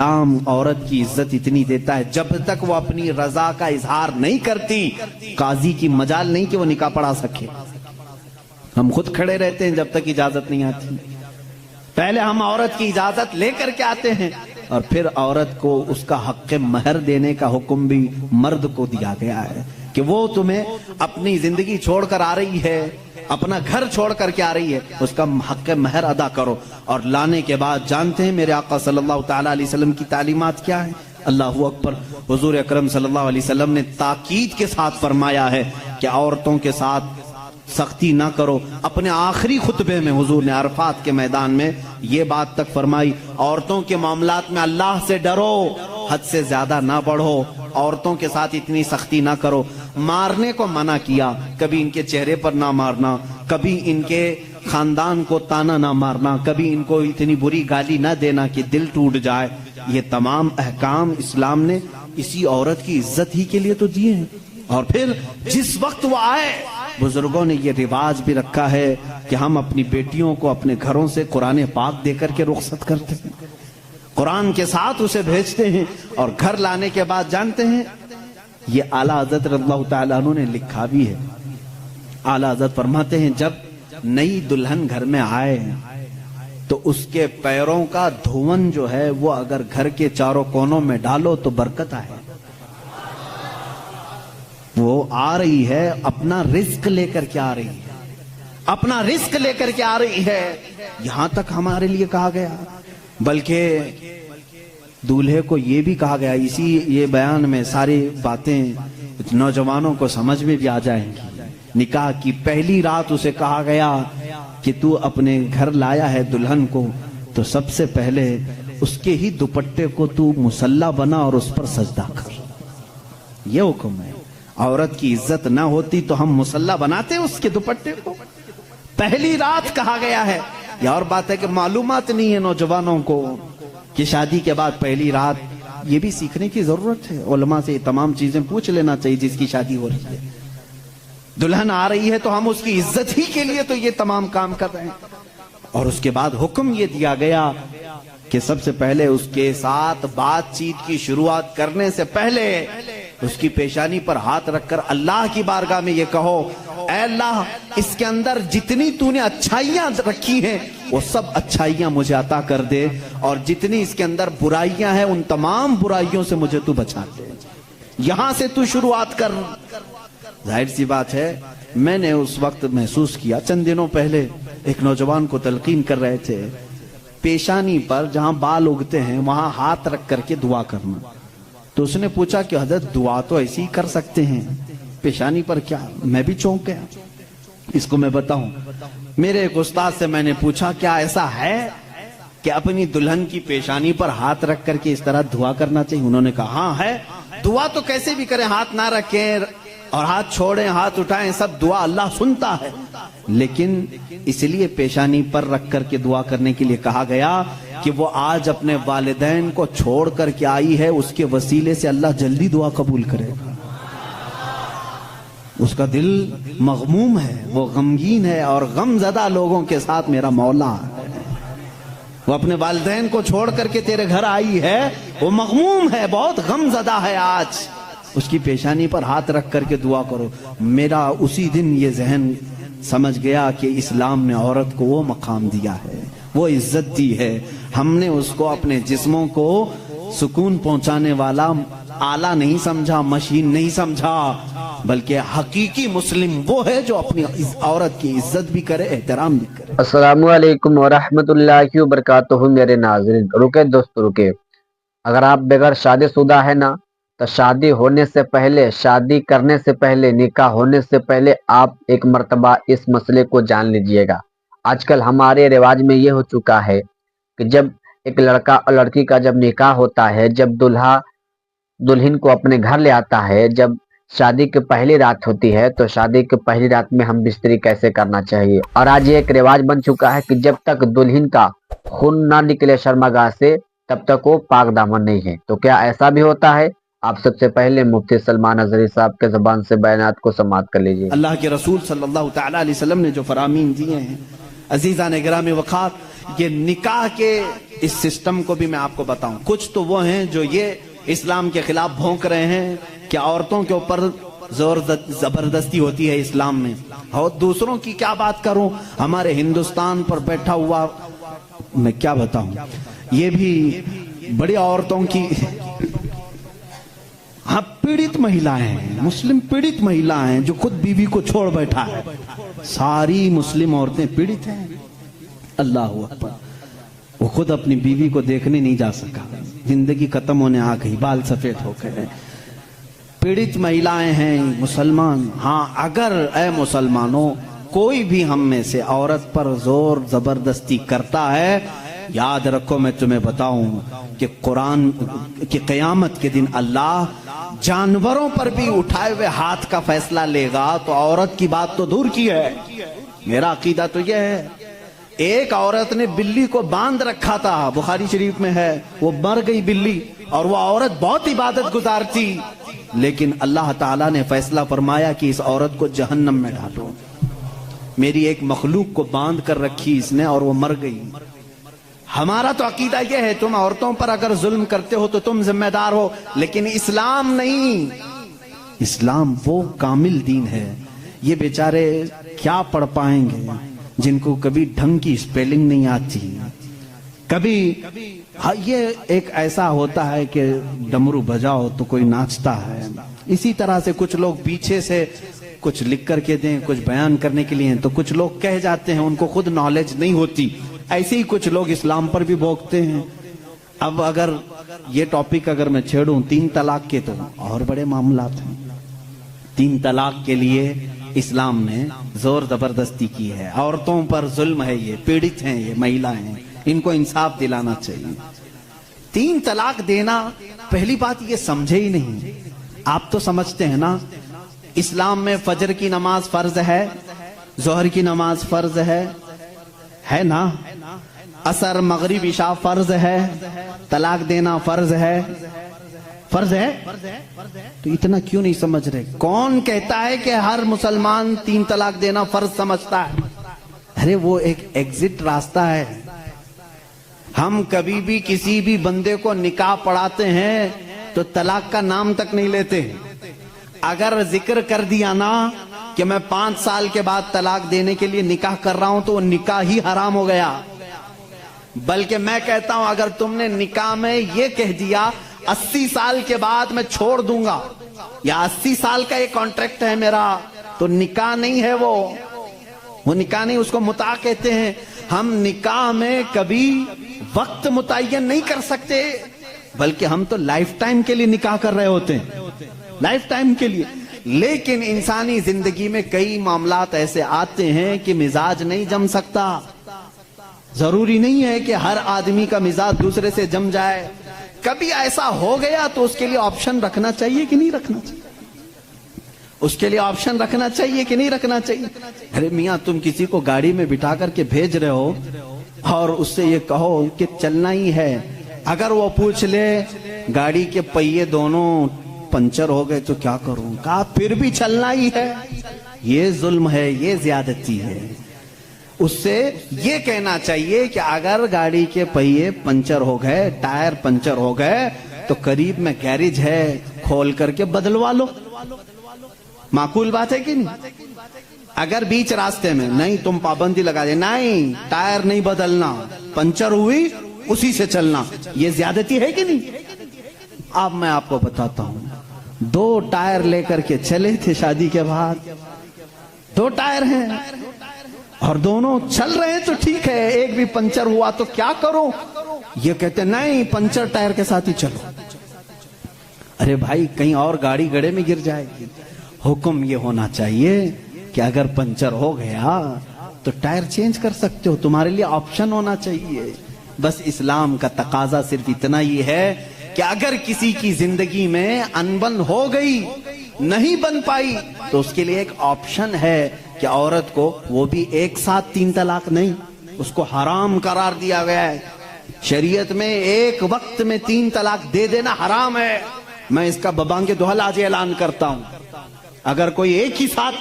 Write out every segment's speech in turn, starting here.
اسلام عورت کی عزت اتنی دیتا ہے جب تک وہ اپنی رضا کا اظہار نہیں کرتی قاضی کی مجال نہیں کہ وہ نکاح پڑھا سکے. ہم خود کھڑے رہتے ہیں جب تک اجازت نہیں آتی. پہلے ہم عورت کی اجازت لے کر کے آتے ہیں اور پھر عورت کو اس کا حق مہر دینے کا حکم بھی مرد کو دیا گیا ہے کہ وہ تمہیں اپنی زندگی چھوڑ کر آ رہی ہے, اپنا گھر چھوڑ کر کے آ رہی ہے, اس کا حق مہر ادا کرو. اور لانے کے بعد جانتے ہیں میرے آقا صلی اللہ تعالی علیہ وسلم کی تعلیمات کیا ہیں؟ اللہ اکبر. حضور اکرم صلی اللہ علیہ وسلم نے تاکید کے ساتھ فرمایا ہے کہ عورتوں کے ساتھ سختی نہ کرو. اپنے آخری خطبے میں حضور نے عرفات کے میدان میں یہ بات تک فرمائی, عورتوں کے معاملات میں اللہ سے ڈرو, حد سے زیادہ نہ بڑھو, عورتوں کے ساتھ اتنی سختی نہ کرو. مارنے کو منع کیا, کبھی ان کے چہرے پر نہ مارنا, کبھی ان کے خاندان کو تانا نہ مارنا, کبھی ان کو اتنی بری گالی نہ دینا کہ دل ٹوٹ جائے. یہ تمام احکام اسلام نے اسی عورت کی عزت ہی کے لیے تو دیے ہیں. اور پھر جس وقت وہ آئے, بزرگوں نے یہ رواج بھی رکھا ہے کہ ہم اپنی بیٹیوں کو اپنے گھروں سے قرآن پاک دے کر کے رخصت کرتے ہیں, قرآن کے ساتھ اسے بھیجتے ہیں. اور گھر لانے کے بعد جانتے ہیں یہ اعلیٰ حضرت رضی اللہ تعالیٰ عنہ نے لکھا بھی ہے. اعلیٰ حضرت فرماتے ہیں جب نئی دلہن گھر میں آئے تو اس کے پیروں کا دھون جو ہے وہ اگر گھر کے چاروں کونوں میں ڈالو تو برکت آئے. وہ آ رہی ہے اپنا رزق لے کر کے آ رہی ہے, اپنا رزق لے کر کے آ رہی ہے. یہاں تک ہمارے لیے کہا گیا, بلکہ دولہے کو یہ بھی کہا گیا, اسی یہ بیان میں ساری باتیں نوجوانوں کو سمجھ میں بھی آ جائیں گی. نکاح کی پہلی رات اسے کہا گیا کہ تو اپنے گھر لایا ہے دلہن کو تو سب سے پہلے اس کے ہی دوپٹے کو تو مصلی بنا اور اس پر سجدہ کر. یہ حکم ہے. عورت کی عزت نہ ہوتی تو ہم مصلی بناتے اس کے دوپٹے کو. پہلی رات کہا گیا ہے. یہ اور بات ہے کہ معلومات نہیں ہے نوجوانوں کو کہ شادی کے بعد پہلی رات, یہ بھی سیکھنے کی ضرورت ہے. علماء سے یہ تمام چیزیں پوچھ لینا چاہیے جس کی شادی ہو رہی ہے. دلہن آ رہی ہے تو ہم اس کی عزت ہی کے لیے تو یہ تمام کام کر رہے ہیں. اور اس کے بعد حکم یہ دیا گیا کہ سب سے پہلے اس کے ساتھ بات چیت کی شروعات کرنے سے پہلے اس کی پیشانی پر ہاتھ رکھ کر اللہ کی بارگاہ میں یہ کہو, اے اللہ اس کے اندر جتنی تو نے اچھائیاں رکھی ہیں وہ سب اچھائیاں مجھے عطا کر دے, اور جتنی اس کے اندر برائیاں ہیں ان تمام برائیوں سے مجھے تو بچا دے. یہاں سے تو شروعات کر. ظاہر سی بات ہے میں نے اس وقت محسوس کیا, چند دنوں پہلے ایک نوجوان کو تلقین کر رہے تھے, پیشانی پر جہاں بال اگتے ہیں وہاں ہاتھ رکھ کر کے دعا کرنا. تو اس نے پوچھا کہ حضرت دعا تو ایسی ہی کر سکتے ہیں, پیشانی پر کیا؟ میں بھی چونک گیا. اس کو میں بتاؤں, میرے ایک استاد سے میں نے پوچھا کیا ایسا ہے کہ اپنی دلہن کی پیشانی پر ہاتھ رکھ کر کے اس طرح دعا کرنا چاہیے؟ انہوں نے کہا ہاں ہے. دعا تو کیسے بھی کریں, ہاتھ نہ رکھیں اور ہاتھ چھوڑیں ہاتھ اٹھائیں, سب دعا اللہ سنتا ہے, لیکن اس لیے پیشانی پر رکھ کر کے دعا کرنے کے لیے کہا گیا کہ وہ آج اپنے والدین کو چھوڑ کر کے آئی ہے, اس کے وسیلے سے اللہ جلدی دعا قبول کرے گا. اس کا دل مغموم ہے, وہ غمگین ہے, اور غم زدہ لوگوں کے ساتھ میرا مولا ہے. وہ اپنے والدین کو چھوڑ کر کے تیرے گھر آئی ہے, وہ مغموم ہے, بہت غم زدہ ہے. آج اس کی پیشانی پر ہاتھ رکھ کر کے دعا کرو. میرا اسی دن یہ ذہن سمجھ گیا کہ اسلام نے عورت کو وہ مقام دیا ہے, وہ عزت دی ہے. ہم نے اس کو اپنے جسموں کو سکون پہنچانے والا آلہ نہیں سمجھا, مشین نہیں سمجھا, بلکہ حقیقی مسلم وہ ہے جو اپنی عورت کی عزت بھی کرے, احترام بھی کرے. السلام علیکم ورحمۃ اللہ وبرکاتہ. میرے ناظرین رکے دوست رکے, اگر آپ بغیر شادی شدہ ہے نا تو شادی ہونے سے پہلے, شادی کرنے سے پہلے, نکاح ہونے سے پہلے آپ ایک مرتبہ اس مسئلے کو جان لیجئے گا. آج کل ہمارے رواج میں یہ ہو چکا ہے کہ جب ایک لڑکا اور لڑکی کا جب نکاح ہوتا ہے, جب دلہا دلہن کو اپنے گھر لے آتا ہے, جب شادی کی پہلی رات ہوتی ہے تو شادی کی پہلی رات میں ہم بستری کیسے کرنا چاہیے. اور آج یہ ایک رواج بن چکا ہے کہ جب تک دلہن کا خون نہ نکلے شرمگاہ سے تب تک وہ پاک دامن نہیں ہے. تو کیا ایسا بھی ہوتا ہے؟ آپ سب سے پہلے مفتی سلمان اظہری صاحب کے زبان سے بیانات کو سماعت کر لیجیے. اللہ کے رسول صلی اللہ تعالی علیہ وسلم نے جو فرامین دیے ہیں, عزیزان گرامی وقار, یہ نکاح کے इस सिस्टम को भी मैं आपको बताऊं। कुछ तो वो हैं जो ये इस्लाम के खिलाफ भौंक रहे हैं कि औरतों के ऊपर जोर जबरदस्ती होती है इस्लाम में, और दूसरों की क्या बात करूं, हमारे हिंदुस्तान पर बैठा हुआ मैं क्या बताऊं, ये भी बड़ी औरतों की, हाँ, पीड़ित महिलाएं हैं, मुस्लिम पीड़ित महिलाएं हैं जो खुद बीवी को छोड़ बैठा है। सारी मुस्लिम औरतें पीड़ित हैं। अल्लाह अकबर। वो खुद अपनी बीवी को देखने नहीं जा सका, जिंदगी खत्म होने आ गई, बाल सफेद हो गए। पीड़ित महिलाएं हैं मुसलमान। हाँ, अगर ए मुसलमानों कोई भी हम में से औरत पर जोर जबरदस्ती करता है, याद रखो मैं तुम्हें बताऊं कि कुरान की क़यामत के दिन अल्लाह जानवरों पर भी उठाए हुए हाथ का फैसला लेगा, तो औरत की बात तो दूर की है। मेरा अकीदा तो यह है, एक औरत ने बिल्ली को बांध रखा था, बुखारी शरीफ में है, वो मर गई बिल्ली, और वो औरत बहुत इबादत गुजार थी, लेकिन अल्लाह ताला ने फैसला फरमाया कि इस औरत को जहन्नम में डालो। मेरी एक मखलूक को बांध कर रखी इसने और वो मर गई। हमारा तो अकीदा यह है, तुम औरतों पर अगर जुल्म करते हो तो तुम जिम्मेदार हो, लेकिन इस्लाम नहीं। इस्लाम वो कामिल दीन है। ये बेचारे क्या पढ़ पाएंगे जिनको कभी ढंग की स्पेलिंग नहीं आती, कभी हाँ, ये एक ऐसा होता है कि डमरू बजाओ तो कोई नाचता है। इसी तरह से कुछ लोग पीछे से कुछ लिख करके दें, कुछ बयान करने के लिए, तो कुछ लोग कह जाते हैं, उनको खुद नॉलेज नहीं होती। ऐसे ही कुछ लोग इस्लाम पर भी भोंकते हैं। अब अगर ये टॉपिक अगर मैं छेड़ूं 3 तलाक के, तो और बड़े मामलात हैं। 3 तलाक के लिए इस्लाम ने जोर जबरदस्ती की है। औरतों पर जुल्म है, ये पीड़ित हैं, ये महिलाएं हैं, इनको इंसाफ दिलाना चाहिए। 3 तलाक देना, पहली बात ये समझे ही नहीं। आप तो समझते हैं ना, इस्लाम में फजर की नमाज फर्ज है, जोहर की नमाज फर्ज है ना, असर मगरिब इशा फर्ज है, तलाक देना फर्ज है, फर्ज है। तो इतना क्यों नहीं समझ रहे? कौन कहता है कि हर मुसलमान 3 तलाक देना फर्ज समझता है? अरे वो एक एग्जिट रास्ता है। हम कभी भी किसी भी बंदे को निकाह पढ़ाते हैं तो तलाक का नाम तक नहीं लेते। अगर जिक्र कर दिया ना कि मैं 5 साल के बाद तलाक देने के लिए निकाह कर रहा हूं, तो वो निकाह ही हराम हो गया। बल्कि मैं कहता हूं, अगर तुमने निकाह में ये कह दिया 80 साल के बाद मैं छोड़ दूंगा, या 80 साल का ये कॉन्ट्रैक्ट है मेरा, तो निकाह नहीं है वो निकाह नहीं, उसको मुता कहते हैं। हम निकाह में कभी वक्त मुतय्यन नहीं कर सकते, बल्कि हम तो लाइफ टाइम के लिए निकाह कर रहे होते हैं, लाइफ टाइम के लिए। लेकिन इंसानी जिंदगी में कई मामलात ऐसे आते हैं कि मिजाज नहीं जम सकता। जरूरी नहीं है कि हर आदमी का मिजाज दूसरे से जम जाए। कभी ऐसा हो गया तो उसके लिए ऑप्शन रखना चाहिए कि नहीं रखना चाहिए? उसके लिए ऑप्शन रखना चाहिए कि नहीं रखना चाहिए? अरे मियां, तुम किसी को गाड़ी में बिठा करके भेज रहे हो और उससे ये कहो कि चलना ही है, अगर वो पूछ ले गाड़ी के पहिए दोनों पंचर हो गए तो क्या करूं, कहा फिर भी चलना ही है, ये जुल्म है, ये ज्यादती है। उससे ये कहना चाहिए कि अगर गाड़ी के पहिए पंचर हो गए, टायर पंचर हो गए, तो करीब में गैरेज है, खोल करके बदलवा लो। माकूल बात है कि नहीं? अगर बीच रास्ते में नहीं, तुम पाबंदी लगा दे, नहीं टायर नहीं बदलना, पंचर हुई उसी से चलना, ये ज्यादती है कि नहीं? अब मैं आपको बताता हूं, 2 टायर लेकर के चले थे शादी के बाद, 2 टायर हैं और दोनों चल रहे हैं तो ठीक है, एक भी पंचर हुआ तो क्या करो? ये कहते नहीं, पंचर टायर के साथ ही चलो। अरे भाई, कहीं और गाड़ी गड्ढे में गिर जाएगी। हुक्म ये होना चाहिए कि अगर पंचर हो गया तो टायर चेंज कर सकते हो, तुम्हारे लिए ऑप्शन होना चाहिए। बस इस्लाम का तकाजा सिर्फ इतना ही है कि अगर किसी की जिंदगी में अनबन हो गई, नहीं बन पाई, तो उसके लिए एक ऑप्शन है कि औरत को वो भी एक साथ 3 तलाक नहीं, उसको हराम करार दिया गया है। शरीयत में एक वक्त में 3 तलाक दे देना हराम है। मैं इसका बबांगे दुहल आज ऐलान करता हूं, अगर कोई एक ही साथ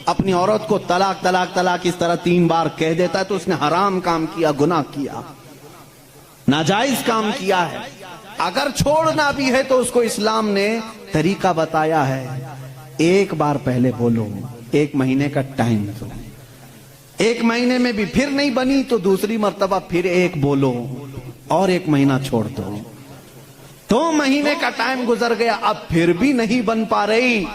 अपनी औरत को तलाक तलाक तलाक इस तरह 3 बार कह देता है तो उसने हराम काम किया, गुनाह किया। नाजायज काम किया है, अगर छोड़ना भी है तो उसको इस्लाम ने तरीका बताया है। एक बार पहले बोलो, 1 महीने का टाइम दो, 1 महीने में भी फिर नहीं बनी तो दूसरी मर्तबा फिर एक बोलो और 1 महीना छोड़ दो। 2 महीने का टाइम गुजर गया, अब फिर भी नहीं बन पा रही,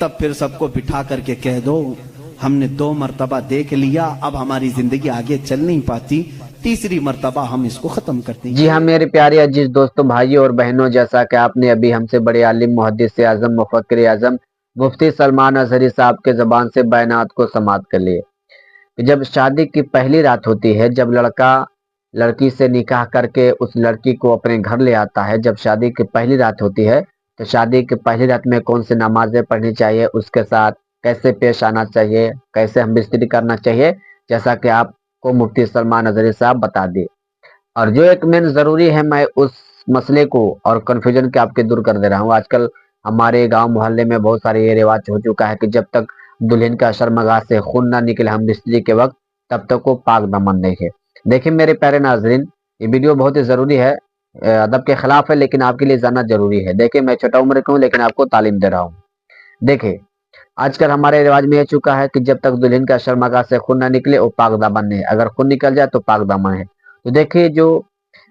तब फिर सबको बिठा करके कह दो हमने 2 मर्तबा देख लिया, अब हमारी जिंदगी आगे चल नहीं पाती, तीसरी मर्तबा हम इसको खत्म करते हैं। जी हाँ मेरे प्यारे अजीज दोस्तों, भाइयों और बहनों, जैसा कि आपने अभी हमसे बड़े आलिम, मुहद्दिस आजम, मुफक्किर आजम मुफ्ती सलमान अजहरी साहब के ज़बान से बयानात को समाअत कर लिए। जब शादी की पहली रात होती है, जब लड़का लड़की से निकाह करके उस लड़की को अपने घर ले आता है, जब शादी की पहली रात होती है, तो शादी की पहली रात में कौन सी नमाजें पढ़नी चाहिए, उसके साथ कैसे पेश आना चाहिए, कैसे हम बिस्तरी करना चाहिए, जैसा कि आपको मुफ्ती सलमान अजहरी साहब बता दिए। और जो एक मेन ज़रूरी है, मैं उस मसले को और कन्फ्यूजन के आपके दूर कर दे रहा हूँ। आजकल हमारे गांव मोहल्ले में बहुत सारे ये रिवाज हो चुका है कि जब तक दुल्हन का शर्मगाह से खून ना निकले हम बिस्तरी के वक्त, तब तक वो पाक दामन नहीं है। देखिए मेरे प्यारे नाजरीन, ये वीडियो बहुत ही ज़रूरी है, अदब के खिलाफ है, लेकिन आपके लिए जानना जरूरी है। देखिए मैं छोटा उम्र का हूँ, लेकिन आपको तालीम दे रहा हूँ। देखिए आजकल हमारे रिवाज में ये चुका है कि जब तक दुल्हन का शर्मगाह से खून ना निकले वो पाक दामन नहीं है, अगर खून निकल जाए तो पाक दामन है। तो देखिए जो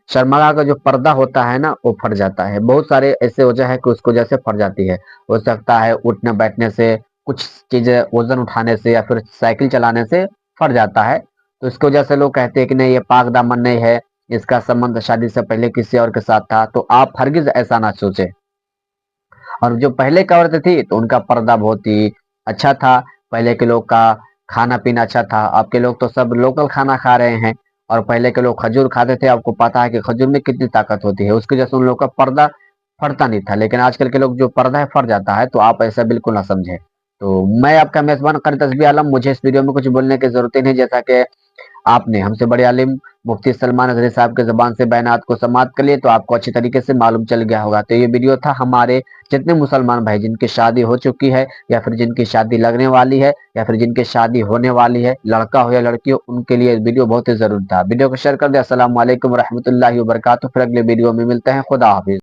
शर्मगाह का जो पर्दा होता है ना, वो फट जाता है। बहुत सारे ऐसे वजह है कि उसको जैसे फट जाती है। हो सकता है उठने बैठने से, कुछ चीजें वजन उठाने से, या फिर साइकिल चलाने से फट जाता है। तो इसकी वजह से लोग कहते हैं कि नहीं ये पाक दामन नहीं है, इसका संबंध शादी से पहले किसी और के साथ था। तो आप हरगिज ऐसा ना सोचे। और जो पहले की औरतें थी तो उनका पर्दा बहुत ही अच्छा था, पहले के लोग का खाना पीना अच्छा था। अब के लोग तो सब लोकल खाना खा रहे हैं, और पहले के लोग खजूर खाते थे, आपको पता है कि खजूर में कितनी ताकत होती है, उसकी वजह से उन लोग का पर्दा फटता नहीं था। लेकिन आजकल के लोग जो पर्दा है फट जाता है, तो आप ऐसा बिल्कुल ना समझें। तो मैं आपका मेजबान कारी तस्बीह आलम, मुझे इस वीडियो में कुछ बोलने की जरूरत ही नहीं, जैसा कि आपने हमसे बड़े आलिम मुफ्ती सलमान अजहरी साहब के ज़बान से बयानात को समाअत कर लिए, तो आपको अच्छी तरीके से मालूम चल गया होगा। तो ये वीडियो था हमारे जितने मुसलमान भाई जिनकी शादी हो चुकी है, या फिर जिनकी शादी लगने वाली है, या फिर जिनकी शादी होने वाली है, लड़का हो या लड़की हो, उनके लिए वीडियो बहुत ही जरूरी था। वीडियो को शेयर कर दे। अस्सलाम वालेकुम रहमतुल्लाहि व बरकातुहू। फिर अगले वीडियो में मिलते हैं। खुदा हाफिज।